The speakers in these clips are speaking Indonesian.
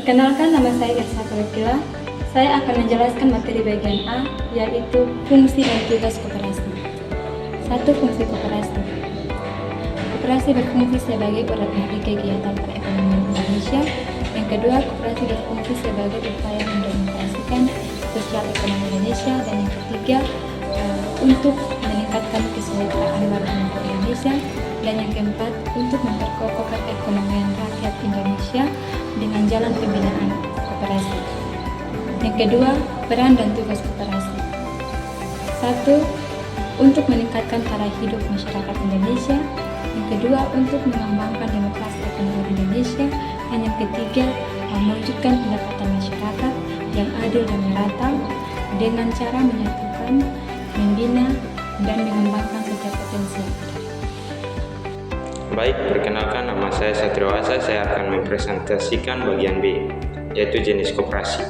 Perkenalkan, nama saya Irsa Kalekila. Saya akan menjelaskan materi bagian A, yaitu fungsi dan tugas koperasi. 1. Fungsi koperasi. Koperasi berfungsi sebagai urat nadi kegiatan perekonomian Indonesia. Yang kedua, koperasi berfungsi sebagai upaya mendemokrasikan sosial ekonomi Indonesia. Dan yang ketiga, untuk meningkatkan kesejahteraan warga negara Indonesia. Dan yang keempat, untuk memperkokoh perekonomian rakyat Indonesia dengan jalan pembinaan koperasi. Yang kedua, peran dan tugas koperasi. 1. Untuk meningkatkan taraf hidup masyarakat Indonesia. Yang kedua, untuk mengembangkan demokrasi ekonomi Indonesia. Dan yang ketiga, mewujudkan pendapatan masyarakat yang adil dan merata dengan cara menyatukan, membina, dan mengembangkan setiap potensi. Baik, perkenalkan, nama saya Satriwasa. Saya akan mempresentasikan bagian B, yaitu jenis koperasi.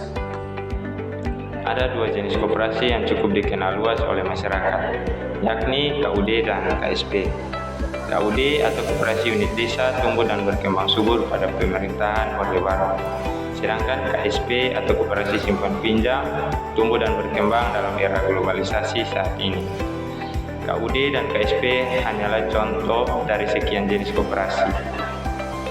Ada dua jenis koperasi yang cukup dikenal luas oleh masyarakat, yakni KUD dan KSP. KUD atau Koperasi Unit Desa tumbuh dan berkembang subur pada pemerintahan Orde Baru. Sedangkan KSP atau Koperasi Simpan Pinjam tumbuh dan berkembang dalam era globalisasi saat ini. KUD dan KSP hanyalah contoh dari sekian jenis koperasi.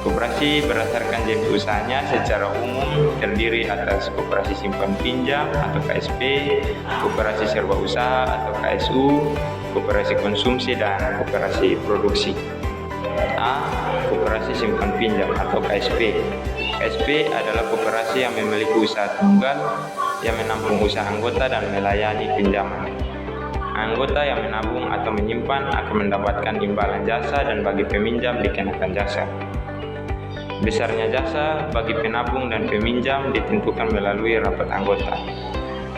Koperasi berdasarkan jenis usahanya secara umum terdiri atas koperasi simpan pinjam atau KSP, koperasi serba usaha atau KSU, koperasi konsumsi, dan koperasi produksi. A. Koperasi simpan pinjam atau KSP. KSP adalah koperasi yang memiliki usaha tunggal yang menampung usaha anggota dan melayani pinjaman. Anggota yang menabung atau menyimpan akan mendapatkan imbalan jasa dan bagi peminjam dikenakan jasa. Besarnya jasa bagi penabung dan peminjam ditentukan melalui rapat anggota.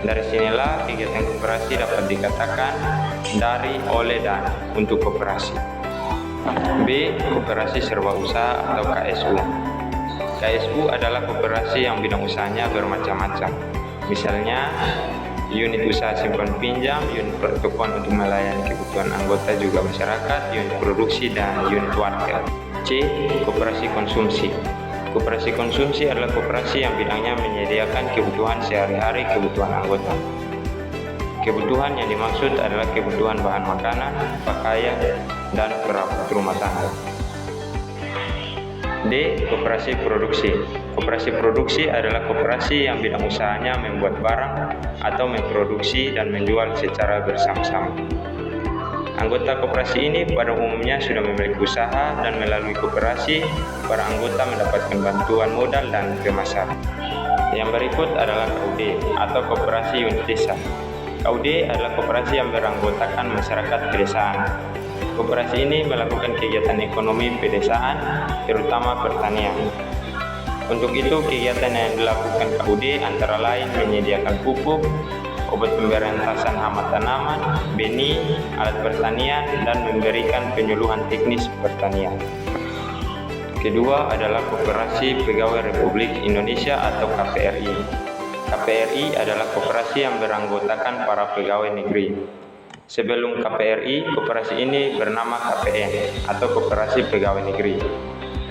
Dari sinilah kegiatan koperasi dapat dikatakan dari, oleh, dan untuk koperasi. B. Koperasi serba usaha atau KSU. KSU adalah koperasi yang bidang usahanya bermacam-macam. Misalnya, unit usaha simpan pinjam, unit pertukuan untuk melayani kebutuhan anggota juga masyarakat, unit produksi, dan unit warga. C. Koperasi konsumsi. Koperasi konsumsi adalah koperasi yang bidangnya menyediakan kebutuhan sehari-hari kebutuhan anggota. Kebutuhan yang dimaksud adalah kebutuhan bahan makanan, pakaian, dan perabot rumah tangga. D. Koperasi produksi. Koperasi produksi adalah koperasi yang bidang usahanya membuat barang atau memproduksi dan menjual secara bersama-sama. Anggota koperasi ini pada umumnya sudah memiliki usaha dan melalui koperasi, para anggota mendapatkan bantuan modal dan pemasaran. Yang berikut adalah KUD atau Koperasi Unit Desa. KUD adalah koperasi yang beranggotakan masyarakat pedesaan. Koperasi ini melakukan kegiatan ekonomi pedesaan, terutama pertanian. Untuk itu, kegiatan yang dilakukan KUD antara lain menyediakan pupuk, obat pemberantasan hama tanaman, benih, alat pertanian, dan memberikan penyuluhan teknis pertanian. Kedua adalah Koperasi Pegawai Republik Indonesia atau KPRI. KPRI adalah koperasi yang beranggotakan para pegawai negeri. Sebelum KPRI, koperasi ini bernama KPN atau Koperasi Pegawai Negeri.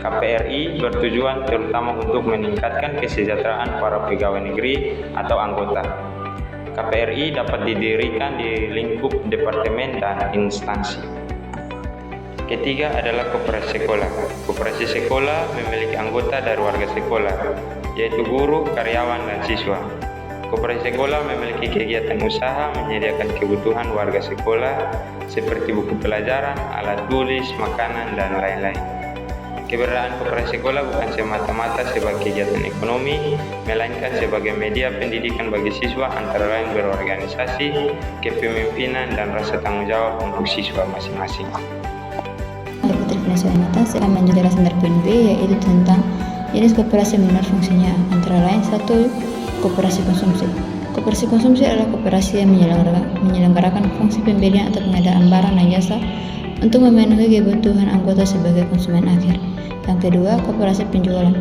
KPRI bertujuan terutama untuk meningkatkan kesejahteraan para pegawai negeri atau anggota. KPRI dapat didirikan di lingkup departemen dan instansi. Ketiga adalah Koperasi Sekolah. Koperasi sekolah memiliki anggota dari warga sekolah, yaitu guru, karyawan, dan siswa. Koperasi sekolah memiliki kegiatan usaha menyediakan kebutuhan warga sekolah seperti buku pelajaran, alat tulis, makanan, dan lain-lain. Keberadaan koperasi sekolah bukan semata-mata sebagai kegiatan ekonomi, melainkan sebagai media pendidikan bagi siswa antara lain berorganisasi, kepemimpinan, dan rasa tanggung jawab untuk siswa masing-masing. Putri Vanessa Anita, saya akan menjelaskan dari poin B, yaitu tentang jenis koperasi yang benar fungsinya, antara lain 1. Koperasi konsumsi. Koperasi konsumsi adalah koperasi yang menyelenggarakan fungsi pembelian atau pengadaan barang dan jasa untuk memenuhi kebutuhan anggota sebagai konsumen akhir. Yang kedua, koperasi penjualan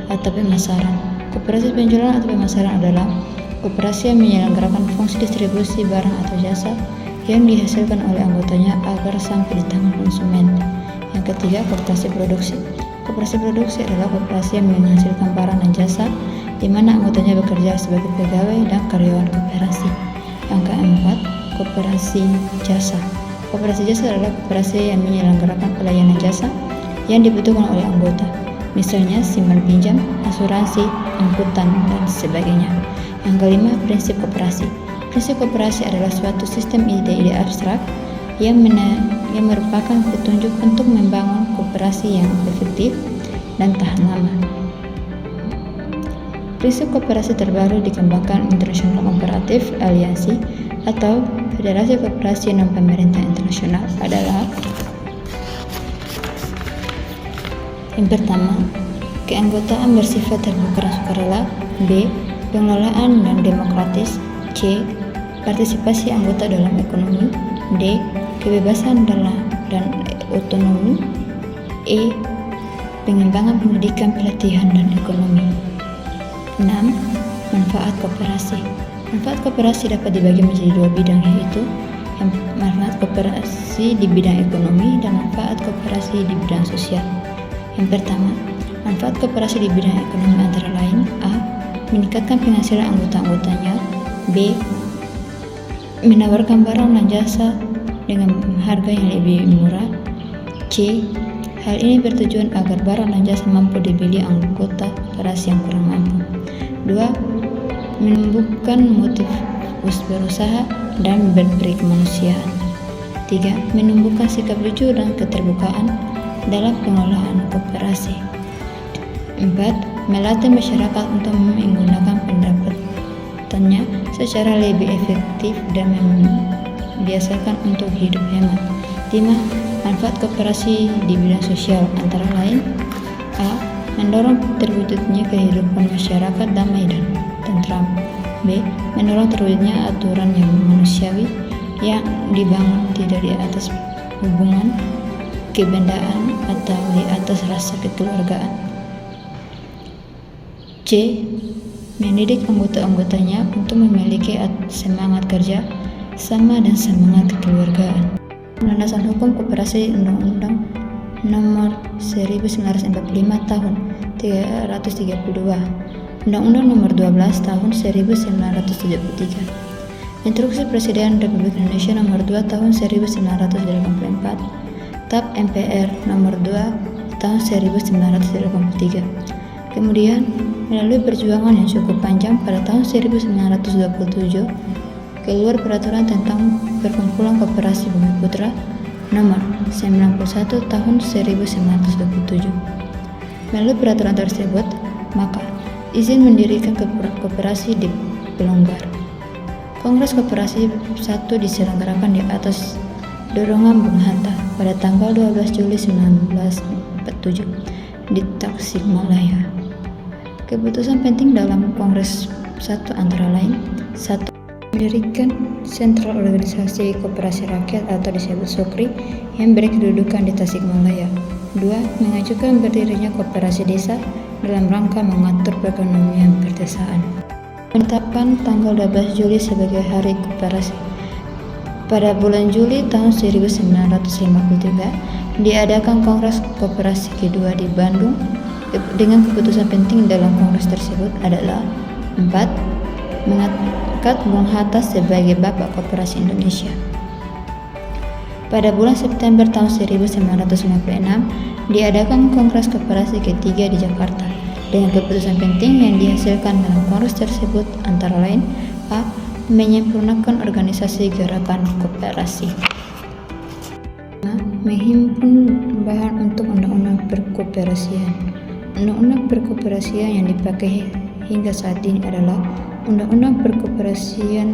atau pemasaran. Koperasi penjualan atau pemasaran adalah koperasi yang menyelenggarakan fungsi distribusi barang atau jasa yang dihasilkan oleh anggotanya agar sampai di tangan konsumen. Yang ketiga, koperasi produksi. Koperasi produksi adalah koperasi yang menghasilkan barang dan jasa di mana anggotanya bekerja sebagai pegawai dan karyawan koperasi. Yang keempat, koperasi jasa. Koperasi jasa adalah koperasi yang menyelenggarakan pelayanan jasa yang dibutuhkan oleh anggota, misalnya simpan pinjam, asuransi, angkutan, dan sebagainya. Yang kelima, prinsip koperasi. Prinsip koperasi adalah suatu sistem ide-ide abstrak yang merupakan petunjuk untuk membangun koperasi yang efektif dan tahan lama. Prinsip koperasi terbaru dikembangkan International Cooperative Alliance atau Federasi Koperasi Non-Pemerintah Internasional adalah: yang pertama, keanggotaan bersifat terbuka dan sukarela. B. Pengelolaan dan demokratis. C. Partisipasi anggota dalam ekonomi. D. Kebebasan dan otonomi. E. Pengembangan pendidikan, pelatihan, dan ekonomi. 6. Manfaat koperasi. Manfaat koperasi dapat dibagi menjadi dua bidang, yaitu manfaat koperasi di bidang ekonomi dan manfaat koperasi di bidang sosial. Yang pertama, manfaat koperasi di bidang ekonomi antara lain: A. Meningkatkan penghasilan anggota-anggotanya. B. Menawarkan barang dan jasa dengan harga yang lebih murah. C. Hal ini bertujuan agar barang dan jasa mampu dibeli anggota koperasi yang kurang mampu. 2. Menumbuhkan motif berusaha dan berperi kemanusiaan. 3. Menumbuhkan sikap jujur dan keterbukaan dalam pengelolaan koperasi. 4. Melatih masyarakat untuk menggunakan pendapatannya secara lebih efektif dan membiasakan untuk hidup hemat. 5. Manfaat koperasi di bidang sosial antara lain: A. Mendorong terwujudnya kehidupan masyarakat damai dan tentram. B. Mendorong terwujudnya aturan yang manusiawi yang dibangun tidak di atas hubungan kebendaan atau di atas rasa kekeluargaan. C. Mendidik anggota-anggotanya untuk memiliki semangat kerja sama dan semangat kekeluargaan. Landasan hukum koperasi Undang-Undang Nomor 1945 Tahun 332, Undang-Undang Nomor 12 Tahun 1973, Instruksi Presiden Republik Indonesia Nomor 2 Tahun 1984, TAP MPR Nomor 2 Tahun 1983. Kemudian, melalui perjuangan yang cukup panjang, pada tahun 1927 keluar peraturan tentang Perkumpulan Koperasi Bumi Putra Nomor 91 Tahun 1927. Melalui peraturan tersebut, maka izin mendirikan koperasi dipelonggar. Kongres Koperasi 1 diselenggarakan di atas dorongan Bung Hatta pada tanggal 12 Juli 1947 di Tasikmalaya. Keputusan penting dalam Kongres 1 antara lain: 1. Mendirikan Sentral Organisasi Koperasi Rakyat atau disebut SOKRI yang berkedudukan di Tasikmalaya. 2. Mengajukan berdirinya Koperasi Desa dalam rangka mengatur perekonomian perdesaan. Penetapan tanggal 12 Juli sebagai Hari Koperasi. Pada bulan Juli tahun 1953 diadakan Kongres Koperasi kedua di Bandung. Dengan keputusan penting dalam kongres tersebut adalah: 4. Mengangkat Bung Hatta sebagai Bapak Koperasi Indonesia. Pada bulan September tahun 1956 diadakan Kongres Koperasi ketiga di Jakarta. Dengan keputusan penting yang dihasilkan dalam kongres tersebut antara lain: A. Menyempurnakan organisasi gerakan koperasi. Menghimpun bahan untuk Undang-Undang Perkoperasian. Undang-Undang Perkoperasian yang dipakai hingga saat ini adalah Undang-Undang Perkoperasian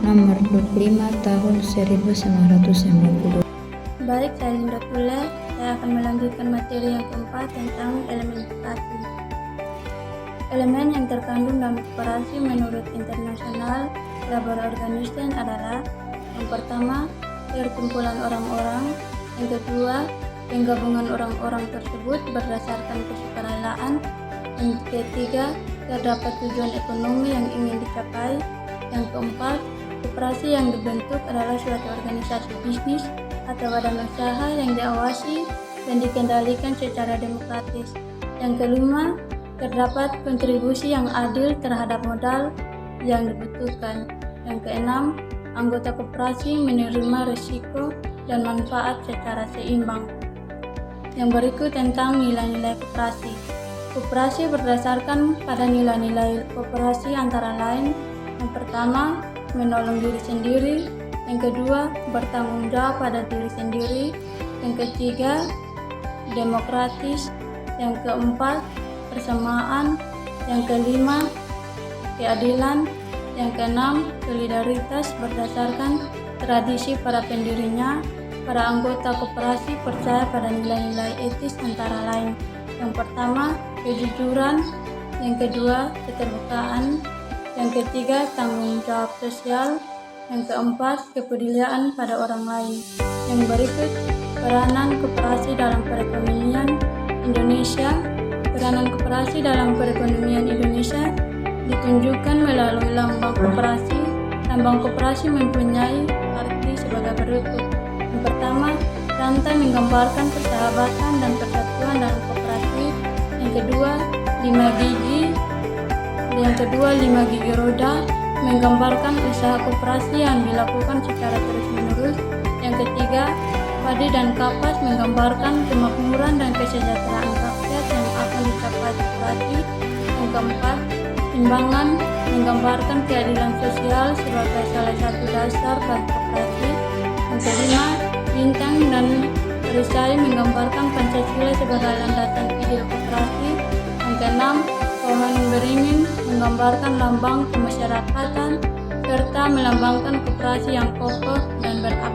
Nomor 25 Tahun 1990. Baik, saya Linda Pula. Saya akan melanjutkan materi yang keempat tentang elemen koperasi. Elemen yang terkandung dalam koperasi menurut International Labour Organization adalah: yang pertama, perkumpulan orang-orang; yang kedua, penggabungan orang-orang tersebut berdasarkan kesukarelaan; yang ketiga, terdapat tujuan ekonomi yang ingin dicapai; yang keempat, koperasi yang dibentuk adalah suatu organisasi bisnis atau badan usaha yang diawasi dan dikendalikan secara demokratis; yang kelima, terdapat kontribusi yang adil terhadap modal yang dibutuhkan. Yang keenam, anggota koperasi menerima risiko dan manfaat secara seimbang. Yang berikut tentang nilai-nilai koperasi. Koperasi berdasarkan pada nilai-nilai koperasi antara lain: yang pertama, menolong diri sendiri; yang kedua, bertanggung jawab pada diri sendiri; yang ketiga, demokratis; yang keempat, persamaan; yang kelima, keadilan; yang keenam, solidaritas berdasarkan tradisi para pendirinya. Para anggota koperasi percaya pada nilai-nilai etis antara lain: yang pertama, kejujuran; yang kedua, keterbukaan; yang ketiga, tanggung jawab sosial; yang keempat, kepedulian pada orang lain. Yang berikut peranan koperasi dalam perekonomian Indonesia. Peranan koperasi dalam perekonomian Indonesia ditunjukkan melalui lambang koperasi. Lambang koperasi mempunyai arti sebagai berikut. Yang pertama, rantai menggambarkan persahabatan dan persatuan dalam koperasi. Yang kedua, 5 gigi roda menggambarkan usaha koperasi yang dilakukan secara terus-menerus. Yang ketiga, padi dan kapas menggambarkan kemakmuran dan kesejahteraan rakyat yang akan dicapai koperasi. Yang keempat, timbangan menggambarkan keadilan sosial sebagai salah satu dasar bagi koperasi. Yang kelima, bintang dan perisai menggambarkan Pancasila sebagai landasan ideal koperasi. Yang keenam, pohon beringin menggambarkan lambang kemasyarakatan serta melambangkan koperasi yang kokoh dan berakar.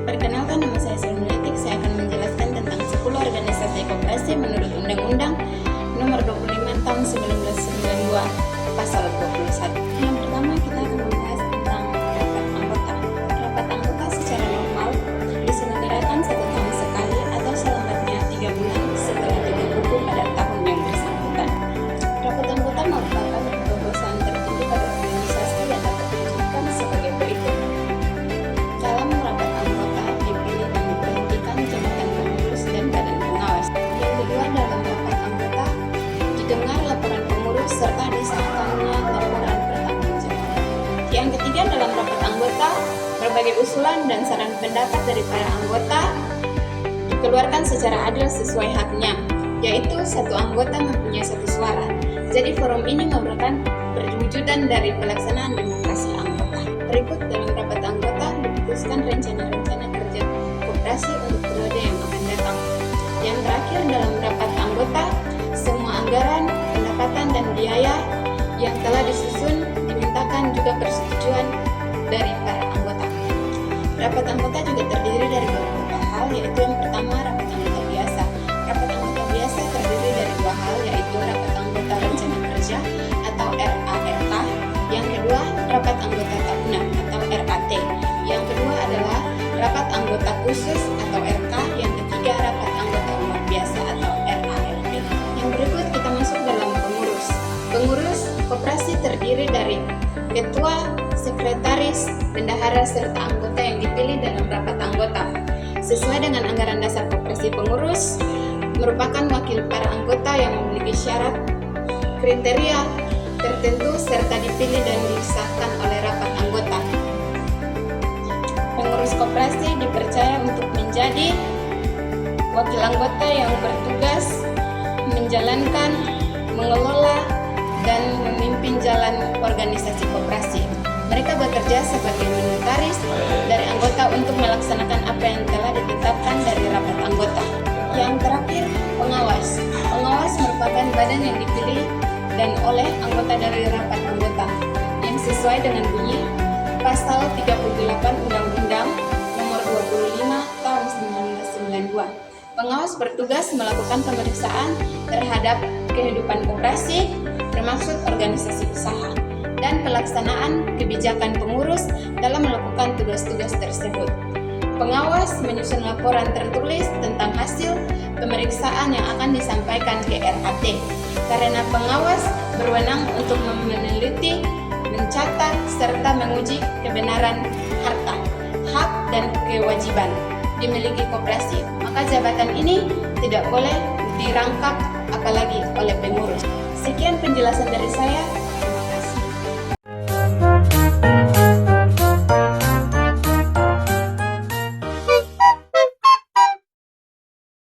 Perkenalkan, nama saya Selmuletik. Saya akan menjelaskan tentang 10 organisasi koperasi menurut Undang-Undang Nomor 25 Tahun 1992 Pasal 21. Yang pertama, kita akan membahas tentang rapat anggota. Rapat anggota secara normal diselenggarakan 1 tahun sekali atau selambatnya 3 bulan setelah jatuh buku pada tahun yang bersangkutan. Rapat anggota merupakan kekuasaan tertinggi pada organisasi yang dapat diwujudkan sebagai berikut. Dalam rapat anggota dipilih dan diberhentikan jabatan pengurus dan badan pengawas. Yang kedua, dalam rapat anggota didengar laporan pengurus serta disahkannya laporan pertanggungjawaban. Yang ketiga, dalam rapat anggota berbagai usulan dan saran pendapat dari para anggota dikeluarkan secara adil sesuai haknya, yaitu satu anggota mempunyai 1 suara. Jadi forum ini merupakan perwujudan dari pelaksanaan demokrasi anggota. Berikut dalam rapat anggota diputuskan rencana-rencana kerja koperasi untuk periode yang akan datang. Yang terakhir, dalam rapat anggota, semua anggaran, pendapatan, dan biaya yang telah disusun dimintakan juga persetujuan dari para anggota. Rapat anggota juga terdiri dari beberapa hal, yaitu yang pertama, rapat anggota biasa. Rapat anggota biasa terdiri dari 2 hal, yaitu rapat anggota rencana kerja atau RARK. Yang kedua, rapat anggota tahunan atau RAT. Yang kedua adalah rapat anggota khusus atau RK. Yang ketiga, rapat anggota umum biasa atau RARB. Yang berikut kita masuk dalam pengurus. Pengurus koperasi terdiri dari ketua, sekretaris, bendahara, serta anggota yang dipilih dalam rapat anggota. Sesuai dengan anggaran dasar koperasi, pengurus merupakan wakil para anggota yang memiliki syarat, kriteria tertentu, serta dipilih dan disahkan oleh rapat anggota. Pengurus koperasi dipercaya untuk menjadi wakil anggota yang bertugas menjalankan, mengelola, dan memimpin jalan organisasi koperasi. Mereka bekerja sebagai menutaris dari anggota untuk melaksanakan apa yang telah ditetapkan dari rapat anggota. Yang terakhir, pengawas. Pengawas merupakan badan yang dipilih dan oleh anggota dari rapat anggota yang sesuai dengan bunyi Pasal 38 Undang-Undang Nomor 25 Tahun 1992. Pengawas bertugas melakukan pemeriksaan terhadap kehidupan koperasi, termasuk organisasi usaha, dan pelaksanaan kebijakan pengurus dalam melakukan tugas-tugas tersebut. Pengawas menyusun laporan tertulis tentang hasil pemeriksaan yang akan disampaikan ke RAT, karena pengawas berwenang untuk meneliti, mencatat, serta menguji kebenaran harta, hak, dan kewajiban dimiliki koperasi. Maka jabatan ini tidak boleh dirangkap apalagi oleh pengurus. Sekian penjelasan dari saya.